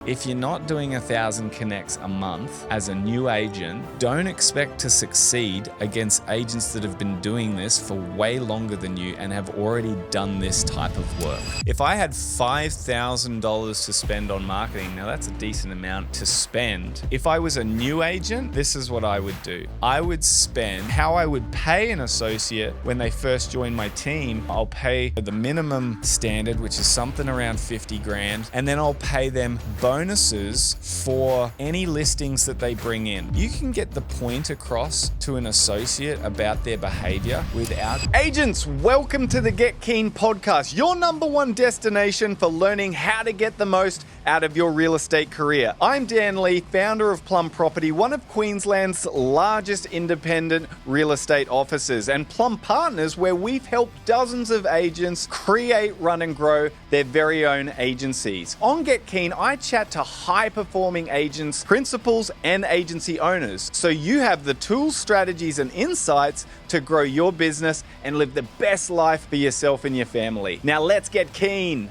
If you're not doing 1,000 connects a month as a new agent, don't expect to succeed against agents that have been doing this for way longer than you and have already done this type of work. If I had $5,000 to spend on marketing, now that's a decent amount to spend. If I was a new agent, this is what I would do. I would spend how I would pay an associate when they first join my team. I'll pay the minimum standard, which is something around 50 grand, and then I'll pay them bonuses for any listings that they bring in. You can get the point across to an associate about their behavior without... Agents, welcome to the Get Keen podcast, your number one destination for learning how to get the most out of your real estate career. I'm Dan Lee, founder of Plum Property, one of Queensland's largest independent real estate offices, and Plum Partners, where we've helped dozens of agents create, run and grow their very own agencies. On Get Keen, I chat to high-performing agents, principals, and agency owners, so you have the tools, strategies, and insights to grow your business and live the best life for yourself and your family. Now let's get keen.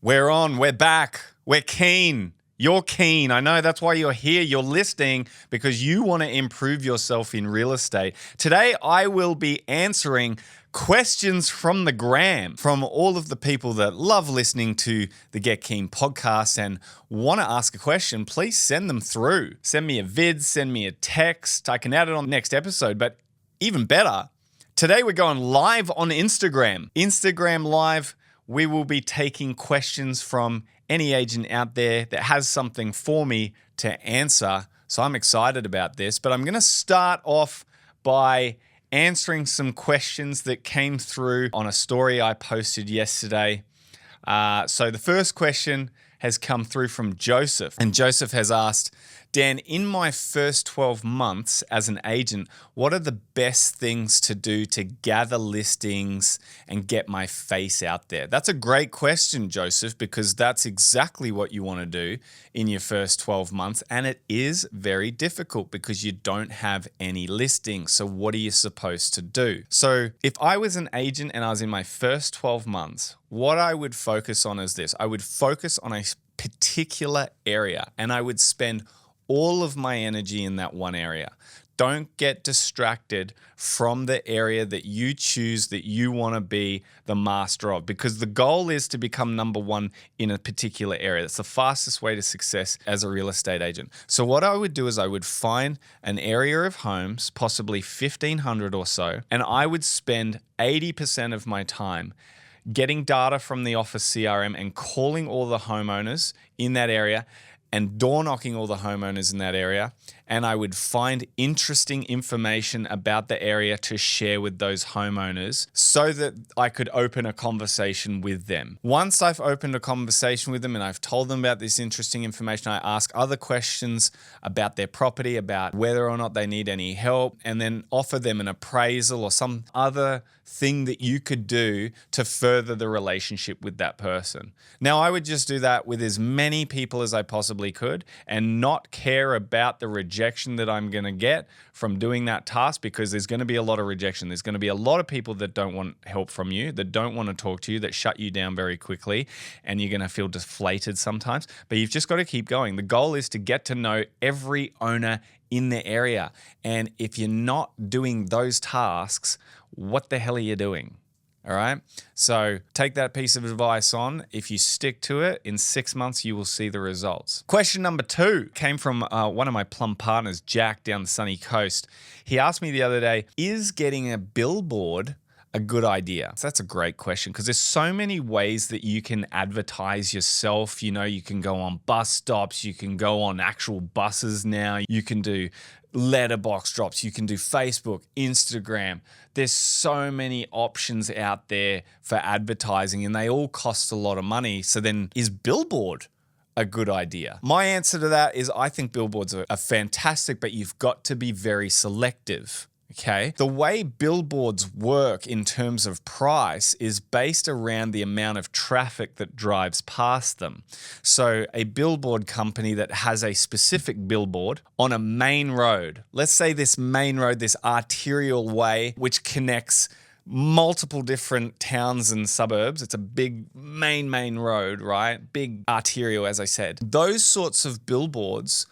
We're on, we're back, we're keen. You're keen. I know that's why you're here. You're listening because you want to improve yourself in real estate. Today, I will be answering questions from the gram from all of the people that love listening to the Get Keen podcast and want to ask a question. Please send them through. Send me a vid, send me a text. I can add it on the next episode, but even better, today we're going live on Instagram. Instagram Live, we will be taking questions from any agent out there that has something for me to answer. So I'm excited about this, but I'm going to start off by answering some questions that came through on a story I posted yesterday. So the first question has come through from Joseph, and Joseph has asked, Dan, in my first 12 months as an agent, what are the best things to do to gather listings and get my face out there? That's a great question, Joseph, because that's exactly what you want to do in your first 12 months. And it is very difficult because you don't have any listings. So what are you supposed to do? So if I was an agent and I was in my first 12 months, what I would focus on is this. I would focus on a particular area and I would spend all of my energy in that one area. Don't get distracted from the area that you choose that you want to be the master of, because the goal is to become number one in a particular area. That's the fastest way to success as a real estate agent. So what I would do is I would find an area of homes, possibly 1,500 or so, and I would spend 80% of my time getting data from the office CRM and calling all the homeowners in that area and door knocking all the homeowners in that area. And I would find interesting information about the area to share with those homeowners so that I could open a conversation with them. Once I've opened a conversation with them and I've told them about this interesting information, I ask other questions about their property, about whether or not they need any help, and then offer them an appraisal or some other thing that you could do to further the relationship with that person. Now, I would just do that with as many people as I possibly could and not care about the rejection that I'm going to get from doing that task, because there's going to be a lot of rejection. There's going to be a lot of people that don't want help from you, that don't want to talk to you, that shut you down very quickly, and you're going to feel deflated sometimes. But you've just got to keep going. The goal is to get to know every owner in the area. And if you're not doing those tasks, what the hell are you doing? All right. So take that piece of advice on. If you stick to it, in 6 months, you will see the results. Question number 2 came from one of my Plum partners, Jack, down the sunny coast. He asked me the other day, is getting a billboard a good idea? So that's a great question, because there's so many ways that you can advertise yourself. You know, you can go on bus stops, you can go on actual buses now, you can do letterbox drops, you can do Facebook, Instagram. There's so many options out there for advertising and they all cost a lot of money. So then is Billboard a good idea? My answer to that is I think billboards are fantastic, but you've got to be very selective. Okay. The way billboards work in terms of price is based around the amount of traffic that drives past them. So a billboard company that has a specific billboard on a main road, let's say this main road, this arterial way, which connects multiple different towns and suburbs. It's a big main road, right? Big arterial, as I said. Those sorts of billboards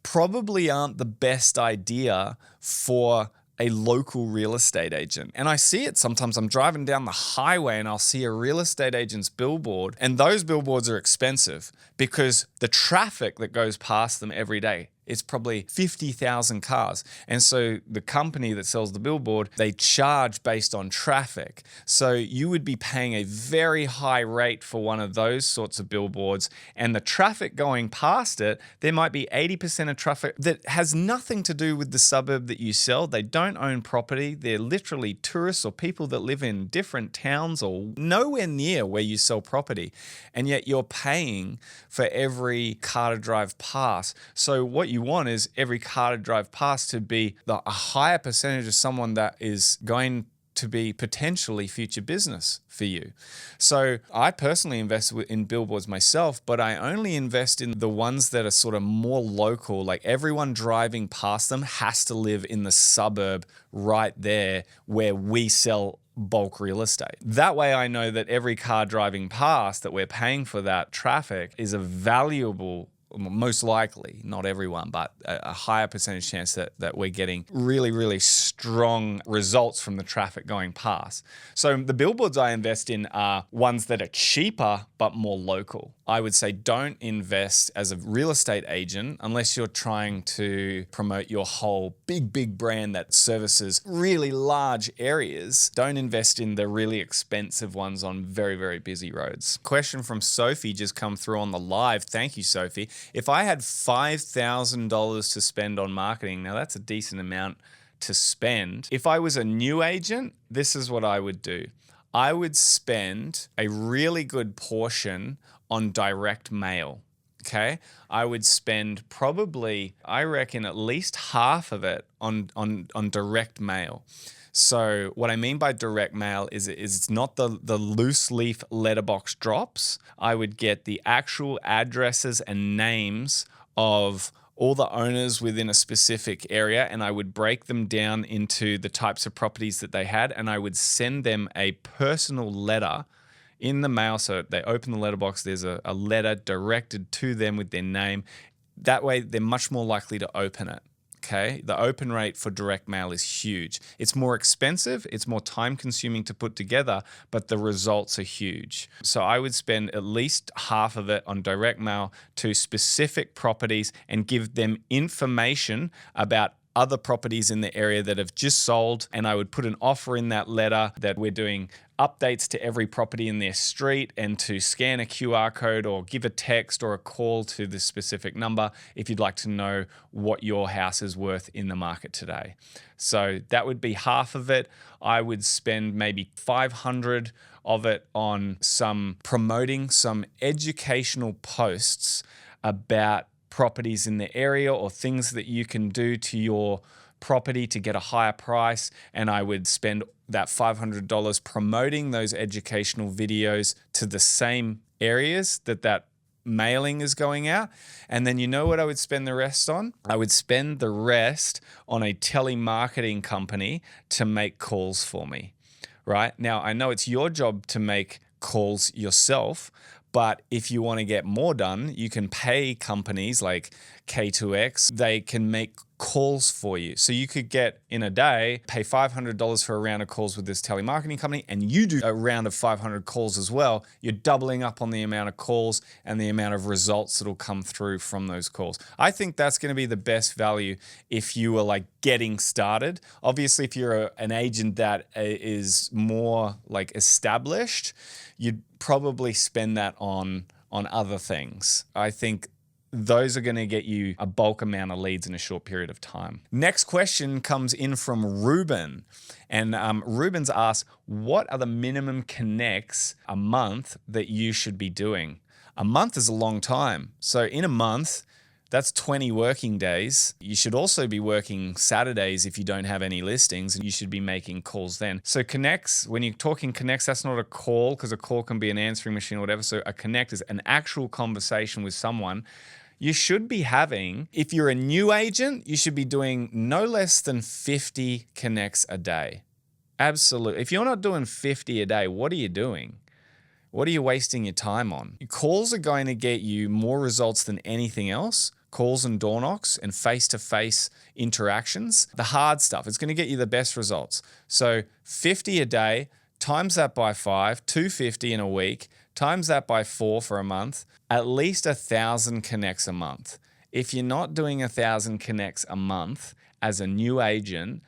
probably aren't the best idea for a local real estate agent. And I see it sometimes. I'm driving down the highway and I'll see a real estate agent's billboard, and those billboards are expensive because the traffic that goes past them every day, it's probably 50,000 cars. And so the company that sells the billboard, they charge based on traffic. So you would be paying a very high rate for one of those sorts of billboards, and the traffic going past it, there might be 80% of traffic that has nothing to do with the suburb that you sell. They don't own property. They're literally tourists or people that live in different towns or nowhere near where you sell property. And yet you're paying for every car to drive past. So what you want is every car to drive past to be a higher percentage of someone that is going to be potentially future business for you. So I personally invest in billboards myself, but I only invest in the ones that are sort of more local. Like everyone driving past them has to live in the suburb right there where we sell bulk real estate. That way I know that every car driving past that we're paying for that traffic is a valuable, most likely, not everyone, but a higher percentage chance that we're getting really strong results from the traffic going past. So the billboards I invest in are ones that are cheaper but more local. I would say don't invest as a real estate agent unless you're trying to promote your whole big brand that services really large areas. Don't invest in the really expensive ones on very busy roads. Question from Sophie just come through on the live. Thank you, Sophie. If I had $5,000 to spend on marketing, now that's a decent amount to spend. If I was a new agent, this is what I would do. I would spend a really good portion on direct mail. Okay, I would spend probably, I reckon, at least half of it on direct mail. So what I mean by direct mail is it's not the loose leaf letterbox drops. I would get the actual addresses and names of all the owners within a specific area, and I would break them down into the types of properties that they had, and I would send them a personal letter in the mail. So they open the letterbox, there's a letter directed to them with their name. That way they're much more likely to open it. Okay, the open rate for direct mail is huge. It's more expensive, it's more time consuming to put together, but the results are huge. So I would spend at least half of it on direct mail to specific properties and give them information about other properties in the area that have just sold, and I would put an offer in that letter that we're doing updates to every property in their street, and to scan a QR code or give a text or a call to the specific number if you'd like to know what your house is worth in the market today. So that would be half of it. I would spend maybe 500 of it on promoting some educational posts about properties in the area or things that you can do to your property to get a higher price. And I would spend that $500 promoting those educational videos to the same areas that mailing is going out. And then you know what I would spend the rest on? I would spend the rest on a telemarketing company to make calls for me, right? Now, I know it's your job to make calls yourself, but if you want to get more done, you can pay companies like K2X. They can make calls for you. So you could get in a day, pay $500 for a round of calls with this telemarketing company, and you do a round of 500 calls as well. You're doubling up on the amount of calls and the amount of results that'll come through from those calls. I think that's going to be the best value if you are like getting started. Obviously, if you're an agent that is more like established, you'd probably spend that on other things. I think those are going to get you a bulk amount of leads in a short period of time. Next question comes in from Ruben. And Ruben's asked, what are the minimum connects a month that you should be doing? A month is a long time. So in a month, that's 20 working days. You should also be working Saturdays if you don't have any listings, and you should be making calls then. So connects, when you're talking connects, that's not a call, because a call can be an answering machine or whatever. So a connect is an actual conversation with someone. You should be having, if you're a new agent, you should be doing no less than 50 connects a day. Absolutely. If you're not doing 50 a day, what are you doing? What are you wasting your time on? Your calls are going to get you more results than anything else. Calls and door knocks and face-to-face interactions. The hard stuff, it's going to get you the best results. So 50 a day, times that by 5, 250 in a week, times that by 4 for a month, at least 1,000 connects a month. If you're not doing 1,000 connects a month as a new agent,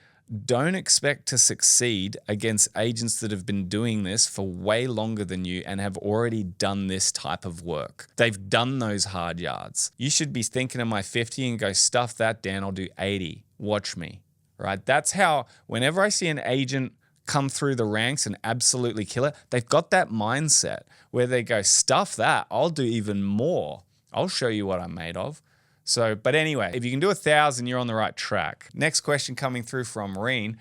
don't expect to succeed against agents that have been doing this for way longer than you and have already done this type of work. They've done those hard yards. You should be thinking of my 50 and go, stuff that, Dan, I'll do 80. Watch me, right? That's how, whenever I see an agent come through the ranks and absolutely kill it, they've got that mindset where they go, stuff that, I'll do even more. I'll show you what I'm made of. So, but anyway, if you can do 1,000, you're on the right track. Next question coming through from Reen.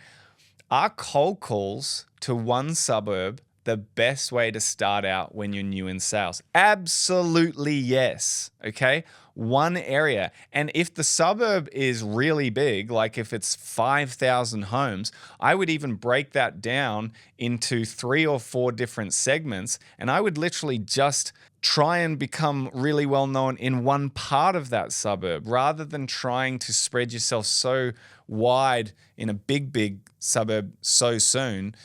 Are cold calls to one suburb the best way to start out when you're new in sales? Absolutely yes, okay? One area. And if the suburb is really big, like if it's 5,000 homes, I would even break that down into 3 or 4 different segments, and I would literally just try and become really well known in one part of that suburb rather than trying to spread yourself so wide in a big suburb so soon.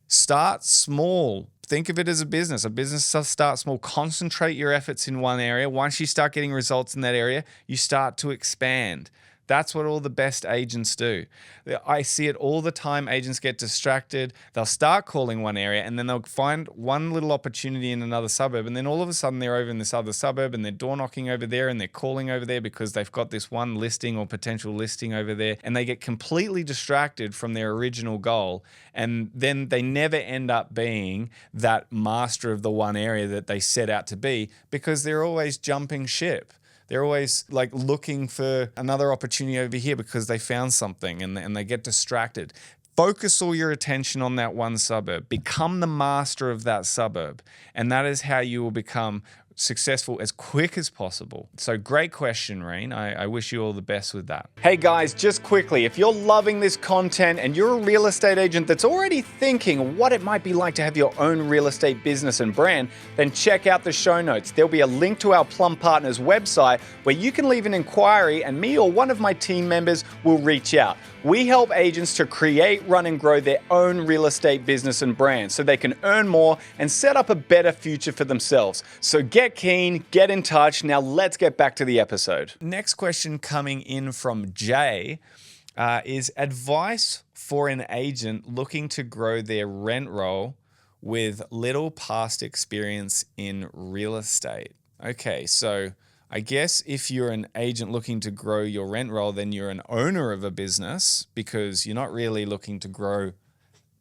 Start small. Think of it as a business. A business starts small. Concentrate your efforts in one area. Once you start getting results in that area, you start to expand. That's what all the best agents do. I see it all the time. Agents get distracted. They'll start calling one area and then they'll find one little opportunity in another suburb. And then all of a sudden they're over in this other suburb and they're door knocking over there and they're calling over there because they've got this one listing or potential listing over there. And they get completely distracted from their original goal. And then they never end up being that master of the one area that they set out to be because they're always jumping ship. They're always like looking for another opportunity over here because they found something and they get distracted. Focus all your attention on that one suburb. Become the master of that suburb. And that is how you will become successful as quick as possible. So great question, Reen. I wish you all the best with that. Hey guys, just quickly, if you're loving this content and you're a real estate agent that's already thinking what it might be like to have your own real estate business and brand, then check out the show notes. There'll be a link to our Plum Partners website where you can leave an inquiry and me or one of my team members will reach out. We help agents to create, run, and grow their own real estate business and brand so they can earn more and set up a better future for themselves. So get keen, get in touch. Now let's get back to the episode. Next question coming in from Jay is advice for an agent looking to grow their rent roll with little past experience in real estate. Okay, so I guess if you're an agent looking to grow your rent roll, then you're an owner of a business because you're not really looking to grow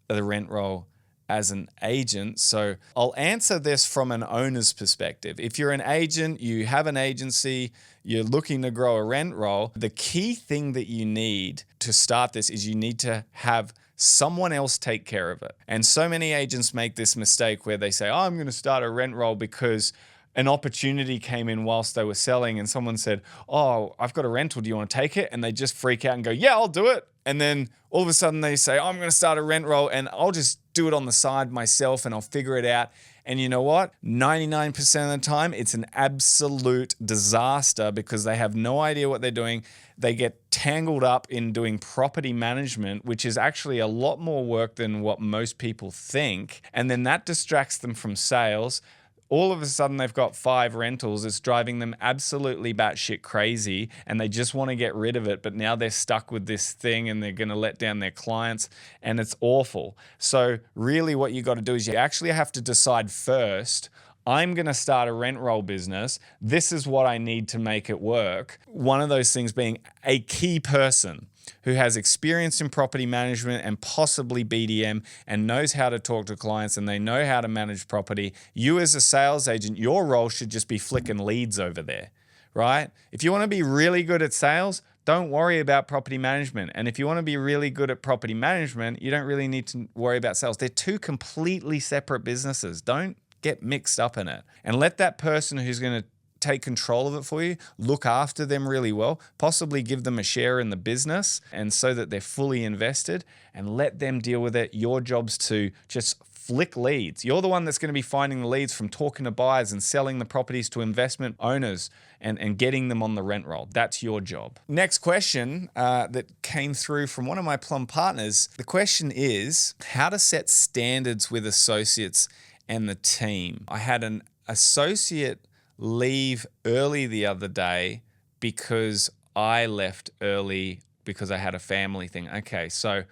the rent roll as an agent. So I'll answer this from an owner's perspective. If you're an agent, you have an agency, you're looking to grow a rent roll, the key thing that you need to start this is you need to have someone else take care of it. And so many agents make this mistake where they say, oh, I'm going to start a rent roll because an opportunity came in whilst they were selling and someone said, oh, I've got a rental, do you want to take it? And they just freak out and go, yeah, I'll do it. And then all of a sudden they say, oh, I'm going to start a rent roll and I'll just do it on the side myself and I'll figure it out. And you know what? 99% of the time, it's an absolute disaster because they have no idea what they're doing. They get tangled up in doing property management, which is actually a lot more work than what most people think. And then that distracts them from sales. All of a sudden, they've got 5 rentals. It's driving them absolutely batshit crazy, and they just want to get rid of it. But now they're stuck with this thing, and they're going to let down their clients, and it's awful. So really what you got to do is you actually have to decide first, I'm going to start a rent roll business. This is what I need to make it work. One of those things being a key person who has experience in property management and possibly BDM and knows how to talk to clients and they know how to manage property. You as a sales agent, your role should just be flicking leads over there, right? If you want to be really good at sales, don't worry about property management. And if you want to be really good at property management, you don't really need to worry about sales. They're 2 completely separate businesses. Don't get mixed up in it. And let that person who's going to take control of it for you, look after them really well, possibly give them a share in the business, and so that they're fully invested, and let them deal with it. Your job's to just flick leads. You're the one that's going to be finding the leads from talking to buyers and selling the properties to investment owners and getting them on the rent roll. That's your job. Next question that came through from one of my plum partners. The question is how to set standards with associates and the team. I had an associate leave early the other day because I left early because I had a family thing. Okay, so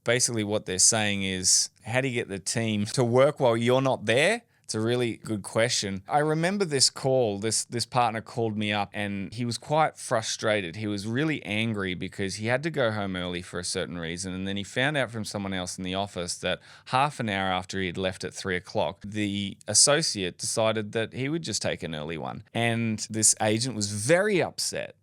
basically what they're saying is, how do you get the team to work while you're not there? It's a really good question. I remember this call, this partner called me up and he was quite frustrated. He was really angry because he had to go home early for a certain reason. And then he found out from someone else in the office that half an hour after he had left at 3 o'clock, the associate decided that he would just take an early one. And this agent was very upset.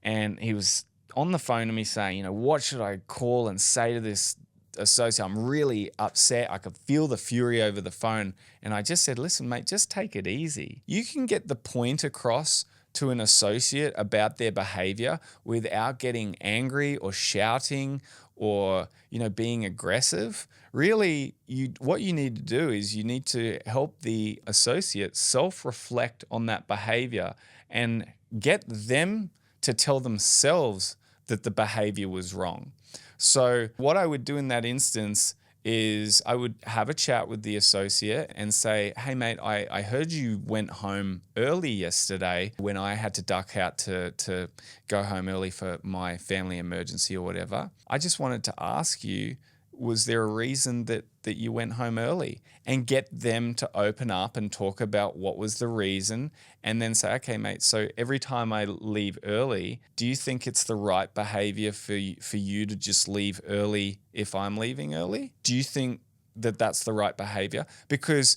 And he was on the phone to me saying, what should I call and say to this associate? I'm really upset. I could feel the fury over the phone. And I just said, listen, mate, just take it easy. You can get the point across to an associate about their behavior without getting angry or shouting or, being aggressive. Really, what you need to do is you need to help the associate self-reflect on that behavior and get them to tell themselves that the behavior was wrong. So what I would do in that instance is I would have a chat with the associate and say, hey mate, I heard you went home early yesterday when I had to duck out to go home early for my family emergency or whatever. I just wanted to ask you, was there a reason that you went home early? And get them to open up and talk about what was the reason, and then say, okay, mate, so every time I leave early, do you think it's the right behavior for you to just leave early if I'm leaving early? Do you think that that's the right behavior? Because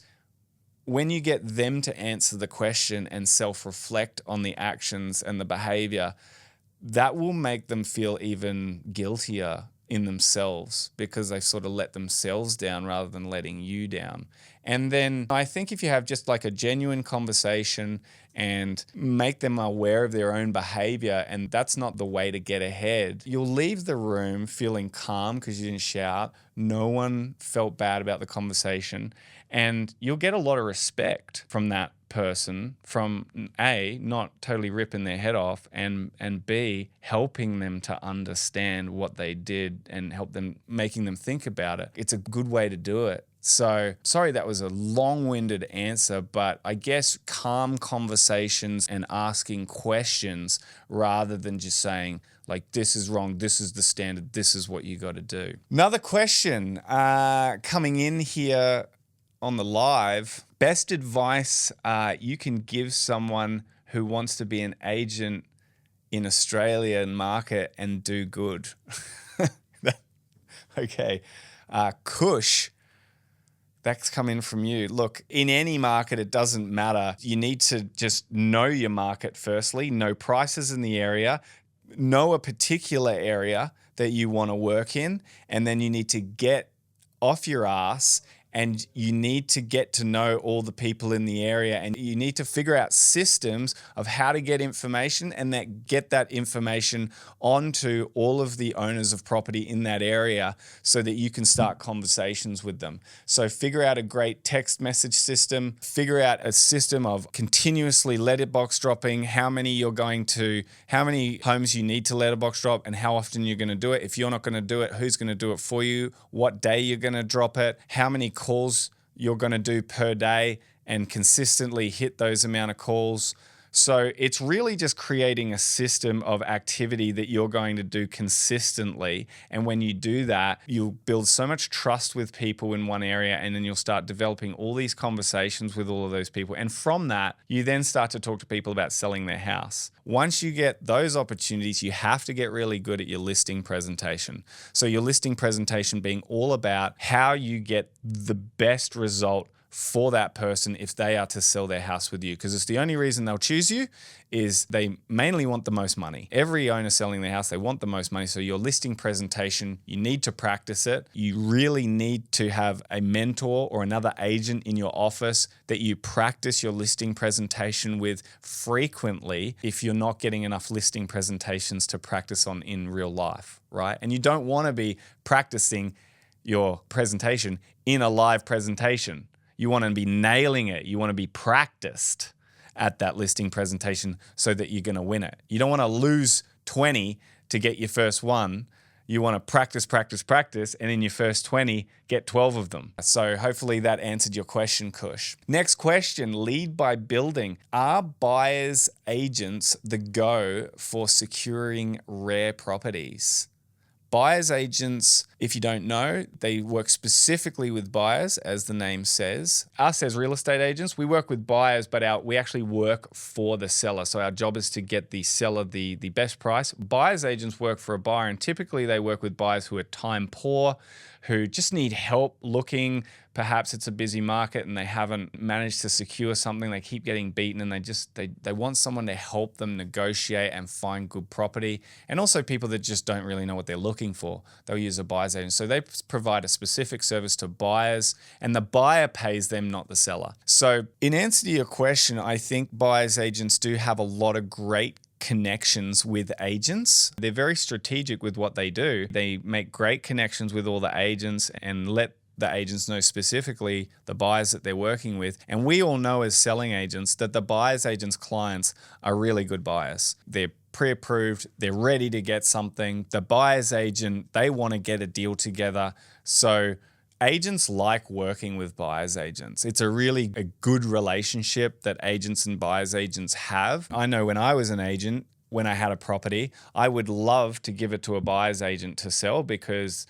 when you get them to answer the question and self-reflect on the actions and the behavior, that will make them feel even guiltier in themselves because they've sort of let themselves down rather than letting you down. And then I think if you have just like a genuine conversation and make them aware of their own behavior, and that's not the way to get ahead, you'll leave the room feeling calm because you didn't shout. No one felt bad about the conversation. And you'll get a lot of respect from that person, from A, not totally ripping their head off, and B, helping them to understand what they did and making them think about it. It's a good way to do it. So sorry that was a long-winded answer, but I guess calm conversations and asking questions rather than just saying, like, this is wrong, this is the standard, this is what you got to do. Another question coming in here on the live. Best advice you can give someone who wants to be an agent in Australian market and do good. Okay. Kush, that's coming from you. Look, in any market, it doesn't matter. You need to just know your market firstly, know prices in the area, know a particular area that you want to work in, and then you need to get off your ass and you need to get to know all the people in the area, and you need to figure out systems of how to get information and get that information onto all of the owners of property in that area so that you can start conversations with them. So figure out a great text message system, figure out a system of continuously letterbox dropping, how many homes you need to letterbox drop and how often you're going to do it. If you're not going to do it, who's going to do it for you, what day you're going to drop it, how many calls you're going to do per day and consistently hit those amount of calls. So it's really just creating a system of activity that you're going to do consistently. And when you do that, you'll build so much trust with people in one area, and then you'll start developing all these conversations with all of those people. And from that, you then start to talk to people about selling their house. Once you get those opportunities, you have to get really good at your listing presentation. So your listing presentation being all about how you get the best result for that person if they are to sell their house with you, because it's the only reason they'll choose you is they mainly want the most money. Every owner selling their house, they want the most money. So your listing presentation, you need to practice it. You really need to have a mentor or another agent in your office that you practice your listing presentation with frequently if you're not getting enough listing presentations to practice on in real life, right? And you don't want to be practicing your presentation in a live presentation. You want to be nailing it. You want to be practiced at that listing presentation so that you're going to win it. You don't want to lose 20 to get your first one. You want to practice, practice, practice, and in your first 20, get 12 of them. So hopefully that answered your question, Kush. Next question, lead by building. Are buyers agents the go for securing rare properties? Buyers agents, if you don't know, they work specifically with buyers, as the name says. Us as real estate agents, we work with buyers, but we actually work for the seller. So our job is to get the seller the best price. Buyers agents work for a buyer, and typically they work with buyers who are time poor, who just need help looking. Perhaps it's a busy market and they haven't managed to secure something. They keep getting beaten, and they want someone to help them negotiate and find good property. And also people that just don't really know what they're looking for. They'll use a buyer's agent. So they provide a specific service to buyers, and the buyer pays them, not the seller. So in answer to your question, I think buyer's agents do have a lot of great connections with agents. They're very strategic with what they do. They make great connections with all the agents and let the agents know specifically the buyers that they're working with. And we all know as selling agents that the buyer's agents' clients are really good buyers. They're pre-approved, they're ready to get something. The buyer's agent, they want to get a deal together. So agents like working with buyer's agents. It's a good relationship that agents and buyer's agents have. I know when I was an agent, when I had a property, I would love to give it to a buyer's agent to sell, because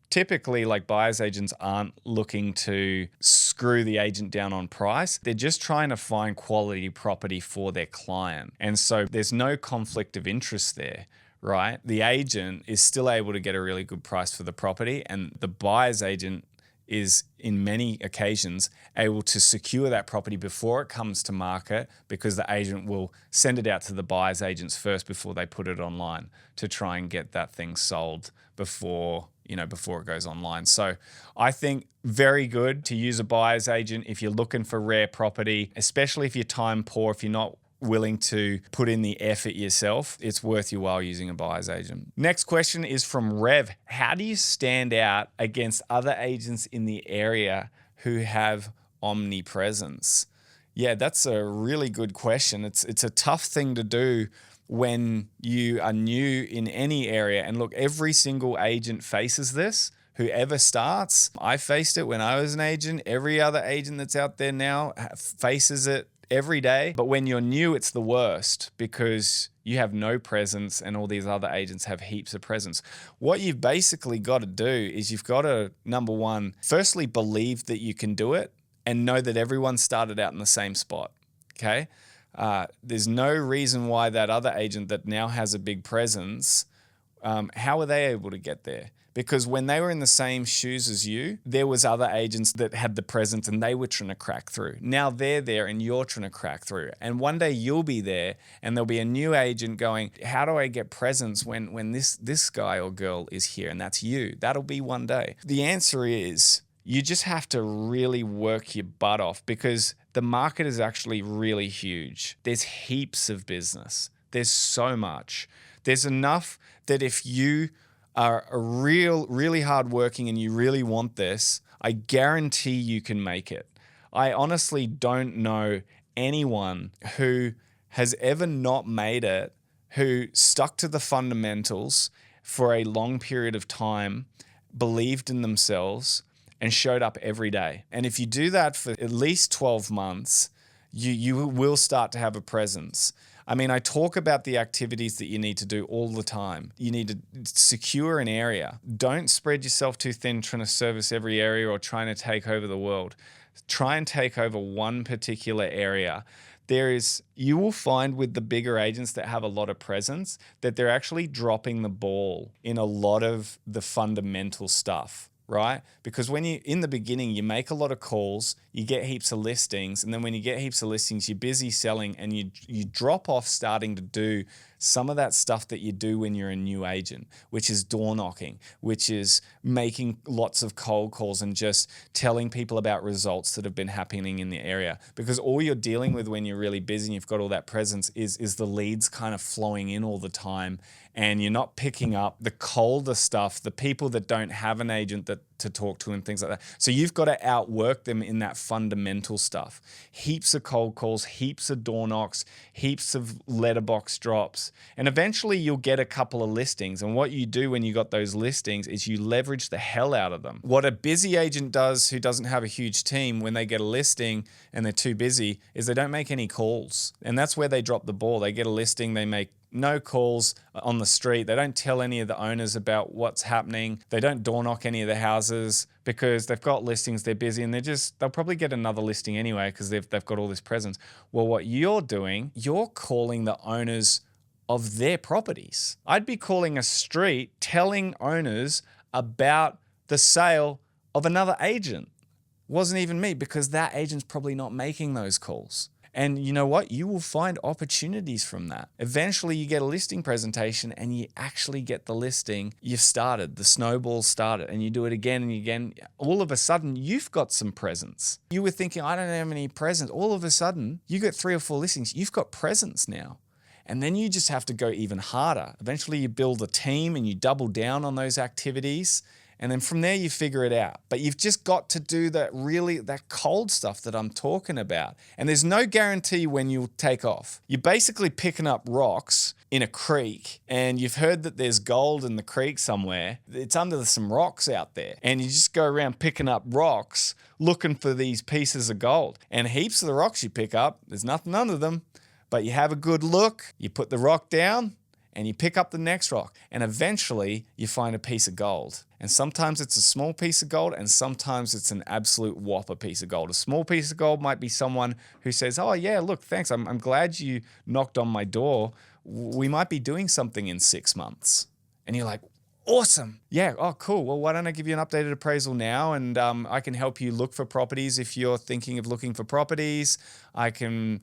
typically, like, buyer's agents aren't looking to screw the agent down on price. They're just trying to find quality property for their client. And so there's no conflict of interest there, right? The agent is still able to get a really good price for the property, and the buyer's agent is in many occasions able to secure that property before it comes to market, because the agent will send it out to the buyer's agents first before they put it online to try and get that thing sold before it goes online. So I think very good to use a buyer's agent if you're looking for rare property, especially if you're time poor, if you're not willing to put in the effort yourself. It's worth your while using a buyer's agent. Next question is from Rev. How do you stand out against other agents in the area who have omnipresence? Yeah, that's a really good question. It's a tough thing to do when you are new in any area. And look, every single agent faces this. Whoever starts, I faced it when I was an agent. Every other agent that's out there now faces it every day. But when you're new, it's the worst, because you have no presence and all these other agents have heaps of presence. What you've basically got to do is you've got to, number one, firstly, believe that you can do it and know that everyone started out in the same spot, okay? There's no reason why that other agent that now has a big presence, how are they able to get there? Because when they were in the same shoes as you, there was other agents that had the presence and they were trying to crack through. Now they're there and you're trying to crack through. And one day you'll be there and there'll be a new agent going, how do I get presence when this guy or girl is here? And that's you. That'll be one day. The answer is you just have to really work your butt off, because the market is actually really huge. There's heaps of business. There's so much. There's enough that if you are really hardworking and you really want this, I guarantee you can make it. I honestly don't know anyone who has ever not made it, who stuck to the fundamentals for a long period of time, believed in themselves, and showed up every day. And if you do that for at least 12 months, you will start to have a presence. I mean, I talk about the activities that you need to do all the time. You need to secure an area. Don't spread yourself too thin trying to service every area or trying to take over the world. Try and take over one particular area. You will find with the bigger agents that have a lot of presence that they're actually dropping the ball in a lot of the fundamental stuff. right? Because when you, in the beginning, you make a lot of calls, you get heaps of listings, and then when you get heaps of listings, you're busy selling, and you drop off starting to do some of that stuff that you do when you're a new agent, which is door knocking, which is making lots of cold calls and just telling people about results that have been happening in the area. Because all you're dealing with when you're really busy and you've got all that presence is the leads kind of flowing in all the time, and you're not picking up the colder stuff, the people that don't have an agent to talk to and things like that. So you've got to outwork them in that fundamental stuff. Heaps of cold calls, heaps of door knocks, heaps of letterbox drops, and eventually you'll get a couple of listings. And what you do when you got those listings is you leverage the hell out of them. What a busy agent does who doesn't have a huge team when they get a listing and they're too busy is they don't make any calls. And that's where they drop the ball. They get a listing, they make no calls on the street. They don't tell any of the owners about what's happening. They don't door knock any of the houses because they've got listings, they're busy, and they'll probably get another listing anyway because they've got all this presence. Well, what you're doing, you're calling the owners of their properties. I'd be calling a street telling owners about the sale of another agent. Wasn't even me, because that agent's probably not making those calls. And you know what? You will find opportunities from that. Eventually you get a listing presentation and you actually get the listing. You've started, the snowball started, and you do it again and again. All of a sudden you've got some presence. You were thinking, I don't have any presence. All of a sudden you got 3 or 4 listings. You've got presence now. And then you just have to go even harder. Eventually you build a team and you double down on those activities. And then from there, you figure it out. But you've just got to do that cold stuff that I'm talking about. And there's no guarantee when you'll take off. You're basically picking up rocks in a creek, and you've heard that there's gold in the creek somewhere. It's under some rocks out there. And you just go around picking up rocks, looking for these pieces of gold. And heaps of the rocks you pick up, there's nothing under them. But you have a good look, you put the rock down, and you pick up the next rock, and eventually you find a piece of gold. And sometimes it's a small piece of gold, and sometimes it's an absolute whopper piece of gold. A small piece of gold might be someone who says, oh yeah, look, thanks, I'm glad you knocked on my door. We might be doing something in 6 months. And you're like, awesome. Yeah. Oh, cool. Well, why don't I give you an updated appraisal now? And I can help you look for properties if you're thinking of looking for properties. I can,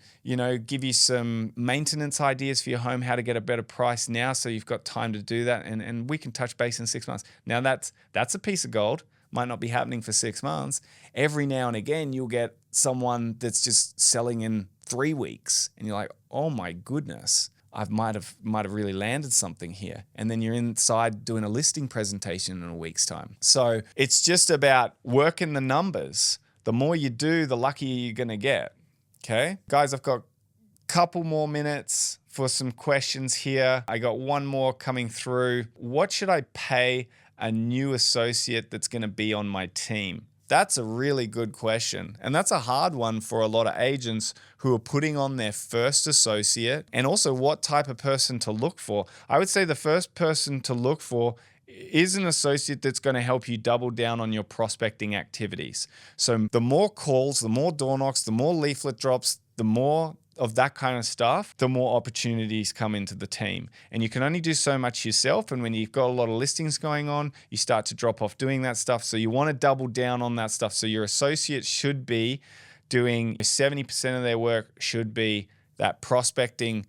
give you some maintenance ideas for your home, how to get a better price now, so you've got time to do that. And we can touch base in 6 months. Now that's a piece of gold. Might not be happening for 6 months. Every now and again, you'll get someone that's just selling in 3 weeks. And you're like, oh my goodness. I might have really landed something here. And then you're inside doing a listing presentation in a week's time. So it's just about working the numbers. The more you do, the luckier you're going to get. Okay? Guys, I've got a couple more minutes for some questions here. I got one more coming through. What should I pay a new associate that's going to be on my team? That's a really good question. And that's a hard one for a lot of agents who are putting on their first associate, and also what type of person to look for. I would say the first person to look for is an associate that's going to help you double down on your prospecting activities. So the more calls, the more door knocks, the more leaflet drops, the more of that kind of stuff, the more opportunities come into the team. And you can only do so much yourself. And when you've got a lot of listings going on, you start to drop off doing that stuff. So you want to double down on that stuff. So your associates should be doing 70% of their work should be that prospecting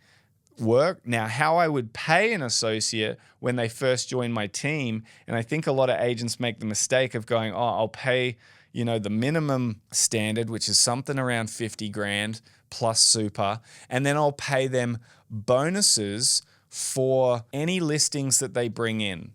work. Now, how I would pay an associate when they first join my team, and I think a lot of agents make the mistake of going, oh, I'll pay, the minimum standard, which is something around 50 grand plus super, and then I'll pay them bonuses for any listings that they bring in.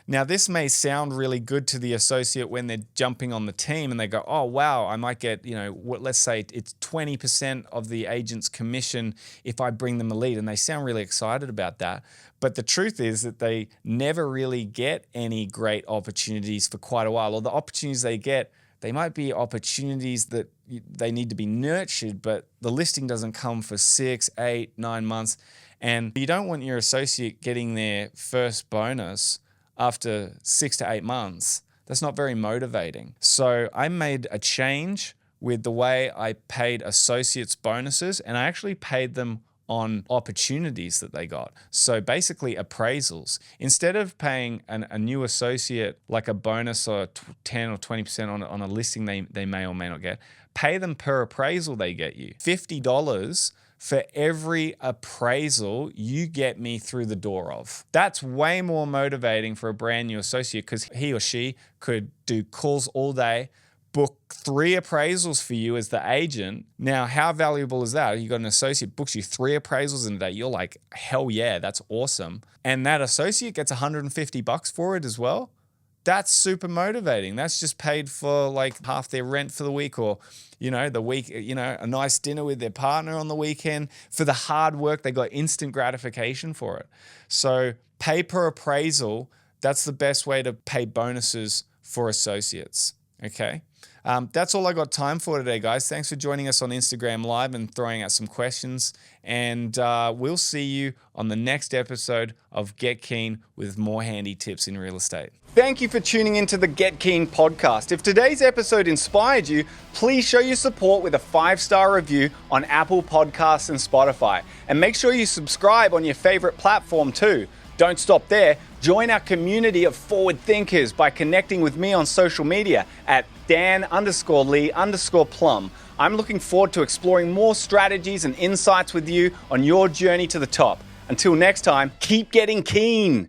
Now, this may sound really good to the associate when they're jumping on the team and they go, oh, wow, I might get, let's say it's 20% of the agent's commission if I bring them a lead. And they sound really excited about that. But the truth is that they never really get any great opportunities for quite a while. Or the opportunities they get, they might be opportunities that they need to be nurtured, but the listing doesn't come for 6, 8, 9 months. And you don't want your associate getting their first bonus after 6 to 8 months. That's not very motivating. So I made a change with the way I paid associates bonuses, and I actually paid them on opportunities that they got. So basically appraisals. Instead of paying a new associate like a bonus or 10 or 20% on a listing they may or may not get, pay them per appraisal they get you. $50 for every appraisal you get me through the door of. That's way more motivating for a brand new associate because he or she could do calls all day, book 3 appraisals for you as the agent. Now, how valuable is that? You got an associate books you 3 appraisals in a day. You're like, hell yeah, that's awesome. And that associate gets $150 for it as well. That's super motivating. That's just paid for like half their rent for the week, or, the week, a nice dinner with their partner on the weekend. For the hard work, they got instant gratification for it. So pay per appraisal, that's the best way to pay bonuses for associates. Okay. That's all I got time for today, guys. Thanks for joining us on Instagram Live and throwing out some questions. And we'll see you on the next episode of Get Keen with more handy tips in real estate. Thank you for tuning into the Get Keen podcast. If today's episode inspired you, please show your support with a 5-star review on Apple Podcasts and Spotify. And make sure you subscribe on your favorite platform too. Don't stop there. Join our community of forward thinkers by connecting with me on social media at Dan_Lee_Plum. I'm looking forward to exploring more strategies and insights with you on your journey to the top. Until next time, keep getting keen.